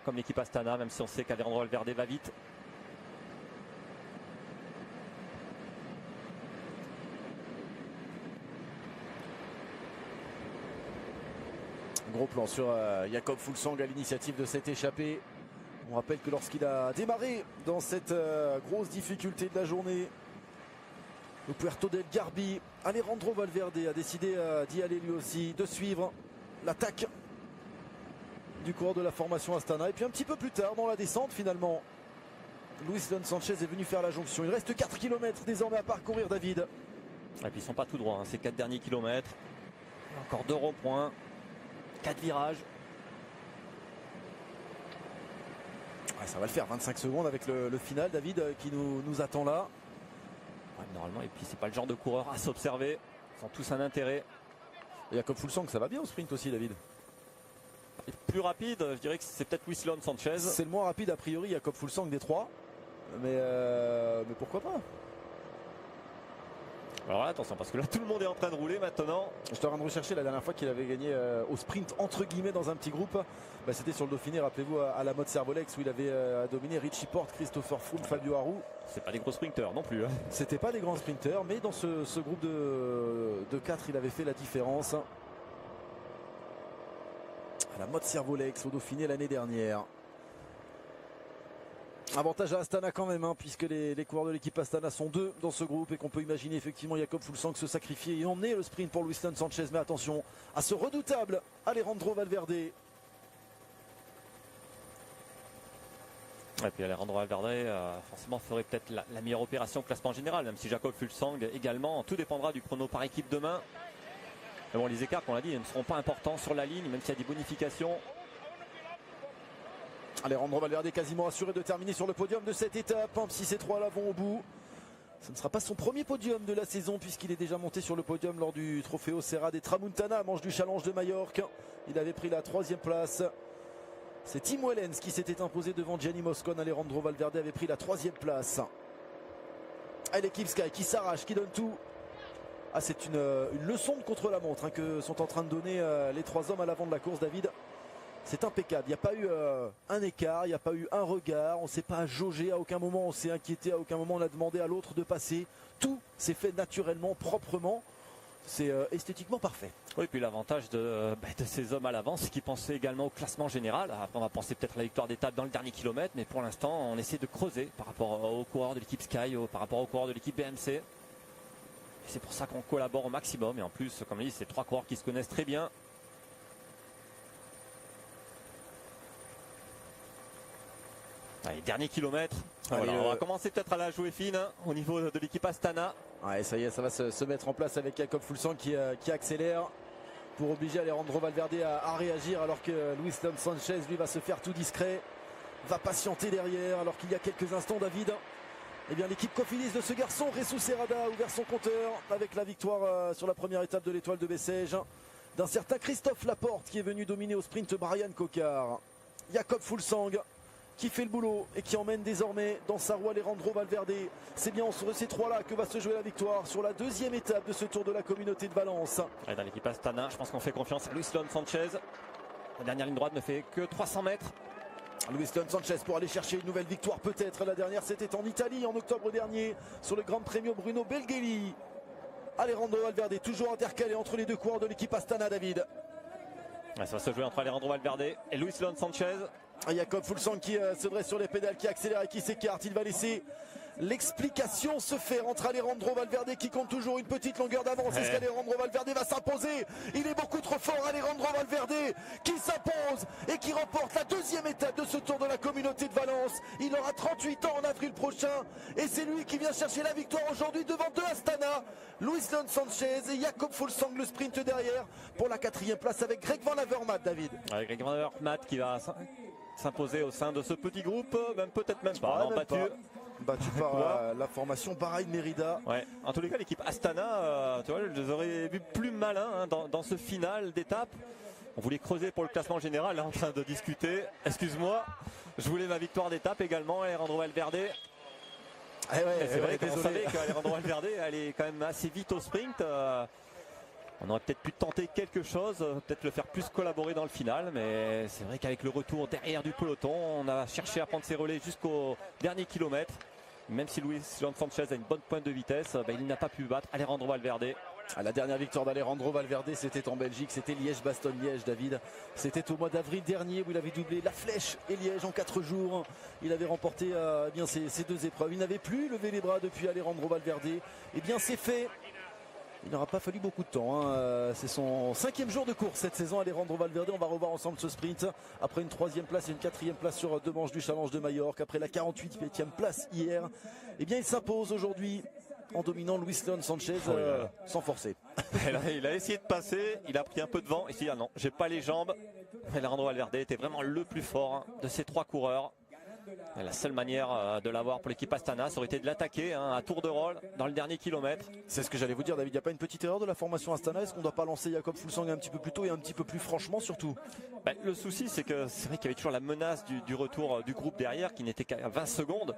comme l'équipe Astana, même si on sait qu'Alejandro Valverde va vite. Gros plan sur Jakob Fuglsang à l'initiative de cette échappée. On rappelle que lorsqu'il a démarré dans cette grosse difficulté de la journée, le Puerto del Garbi, Alejandro Valverde a décidé d'y aller lui aussi, de suivre l'attaque du coureur de la formation Astana. Et puis un petit peu plus tard dans la descente finalement, Luis León Sánchez est venu faire la jonction. Il reste 4 km désormais à parcourir, David. Et puis ils sont pas tout droits, hein, ces 4 derniers kilomètres. Encore 2 ronds-points, 4 virages. Ouais, ça va le faire, 25 secondes avec le final, David, qui nous attend là. Ouais, normalement, et puis c'est pas le genre de coureur à s'observer. Ils ont tous un intérêt. Et Jakob Fuglsang, ça va bien au sprint aussi, David. Et plus rapide, je dirais que c'est peut-être Luis León Sánchez. C'est le moins rapide a priori, Jakob Fuglsang des 3. Mais pourquoi pas? Alors là, attention, parce que là tout le monde est en train de rouler maintenant. Je suis en train de rechercher la dernière fois qu'il avait gagné au sprint entre guillemets dans un petit groupe. Bah, c'était sur le Dauphiné, rappelez-vous, à la mode Servolex où il avait dominé Richie Porte, Christopher Froome, Fabio Aru. C'est pas des gros sprinteurs non plus. Hein. C'était pas des grands sprinteurs, mais dans ce groupe de 4, il avait fait la différence. À la mode Servolex au Dauphiné l'année dernière. Avantage à Astana quand même, hein, puisque les coureurs de l'équipe Astana sont 2 dans ce groupe et qu'on peut imaginer effectivement Jakob Fuglsang se sacrifier et emmener le sprint pour Luis León Sánchez. Mais attention à ce redoutable Alejandro Valverde. Et puis Alejandro Valverde forcément ferait peut-être la meilleure opération au classement général, même si Jakob Fuglsang également. Tout dépendra du chrono par équipe demain. Mais bon, les écarts, on l'a dit, ne seront pas importants sur la ligne, même s'il y a des bonifications. Alejandro Valverde quasiment assuré de terminer sur le podium de cette étape, hein, si ces 3 là vont au bout. Ce ne sera pas son premier podium de la saison puisqu'il est déjà monté sur le podium lors du Trofeo Serra des Tramuntana, manche du Challenge de Majorque. Il avait pris la 3e place. C'est Tim Wellens qui s'était imposé devant Gianni Moscon. Alejandro Valverde avait pris la 3e place. Et l'équipe Sky qui s'arrache, qui donne tout. Ah, c'est une leçon de contre-la-montre, hein, que sont en train de donner les 3 hommes à l'avant de la course, David. C'est impeccable, il n'y a pas eu un écart, il n'y a pas eu un regard, on ne s'est pas jaugé à aucun moment, on s'est inquiété, à aucun moment on a demandé à l'autre de passer. Tout s'est fait naturellement, proprement, c'est esthétiquement parfait. Oui, puis l'avantage de ces hommes à l'avant, c'est qu'ils pensaient également au classement général. Après, on va penser peut-être à la victoire d'étape dans le dernier kilomètre, mais pour l'instant on essaie de creuser par rapport aux coureurs de l'équipe Sky, par rapport aux coureurs de l'équipe BMC. Et c'est pour ça qu'on collabore au maximum, et en plus, comme je dis, c'est 3 coureurs qui se connaissent très bien. Allez, dernier kilomètre. Voilà, on va commencer peut-être à la jouer fine, hein, au niveau de l'équipe Astana. Ouais, ça y est, ça va se mettre en place avec Jakob Fuglsang qui accélère pour obliger Alejandro Valverde à réagir, alors que Luis León Sánchez lui va se faire tout discret, va patienter derrière, alors qu'il y a quelques instants, David, eh bien l'équipe Cofidis de ce garçon, Jesús Herrada, a ouvert son compteur avec la victoire sur la première étape de l'Étoile de Bessèges d'un certain Christophe Laporte qui est venu dominer au sprint Brian Cocard. Jakob Fuglsang qui fait le boulot et qui emmène désormais dans sa roue Alejandro Valverde. C'est bien entre ces 3-là que va se jouer la victoire sur la 2e étape de ce Tour de la Communauté de Valence. Et dans l'équipe Astana, je pense qu'on fait confiance à Luis León Sánchez. La dernière ligne droite ne fait que 300 mètres. Luis León Sánchez pour aller chercher une nouvelle victoire peut-être. La dernière c'était en Italie en octobre dernier sur le Grand Premio Bruno Belgheli. Alejandro Valverde toujours intercalé entre les 2 coureurs de l'équipe Astana, David. Ouais, ça va se jouer entre Alejandro Valverde et Luis León Sánchez. Jakob Fuglsang qui se dresse sur les pédales, qui accélère et qui s'écarte. Il va laisser l'explication se faire entre Alejandro Valverde qui compte toujours une petite longueur d'avance. Est-ce qu'Alejandro Valverde va s'imposer? Il est beaucoup trop fort, Alejandro Valverde qui s'impose et qui remporte la 2e étape de ce Tour de la Communauté de Valence. Il aura 38 ans en avril prochain et c'est lui qui vient chercher la victoire aujourd'hui devant 2 Astana, Luis León Sánchez et Jakob Fuglsang, le sprint derrière pour la 4e place avec Greg Van Avermaet, David. Greg Van Avermaet qui va s'imposer au sein de ce petit groupe, peut-être même pas, non, battu par la formation Bahreïn Merida. Ouais. En tous les cas, l'équipe Astana, tu vois, je les aurais vus plus malins, hein, dans ce final d'étape. On voulait creuser pour le classement général, là, en train de discuter. Excuse-moi, je voulais ma victoire d'étape également, Alejandro Valverde. C'est vrai qu'on savait qu'Alejandro Valverde allait quand même assez vite au sprint. On aurait peut-être pu tenter quelque chose, peut-être le faire plus collaborer dans le final, mais c'est vrai qu'avec le retour derrière du peloton, on a cherché à prendre ses relais jusqu'au dernier kilomètre. Même si Luis Leon Sanchez a une bonne pointe de vitesse, il n'a pas pu battre Alejandro Valverde. La dernière victoire d'Alejandro Valverde, c'était en Belgique, c'était Liège-Bastogne-Liège, David. C'était au mois d'avril dernier où il avait doublé La Flèche et Liège en 4 jours. Il avait remporté bien ces 2 épreuves. Il n'avait plus levé les bras depuis Alejandro Valverde. Eh bien c'est fait. Il n'aura pas fallu beaucoup de temps. C'est son 5e jour de course cette saison, Alejandro Valverde. On va revoir ensemble ce sprint. Après une 3e place et une 4e place sur 2 manches du Challenge de Majorque. Après la 48e place hier. Eh bien il s'impose aujourd'hui en dominant Luis Leon Sanchez sans forcer. Il a essayé de passer, il a pris un peu de vent. Il s'est dit ah non, j'ai pas les jambes. Alejandro Valverde était vraiment le plus fort de ces 3 coureurs. Et la seule manière de l'avoir pour l'équipe Astana, ça aurait été de l'attaquer à tour de rôle dans le dernier kilomètre. C'est ce que j'allais vous dire, David. Il n'y a pas une petite erreur de la formation Astana? Est-ce qu'on ne doit pas lancer Jakob Fuglsang un petit peu plus tôt et un petit peu plus franchement surtout? Le souci, c'est que c'est vrai qu'il y avait toujours la menace du retour du groupe derrière qui n'était qu'à 20 secondes.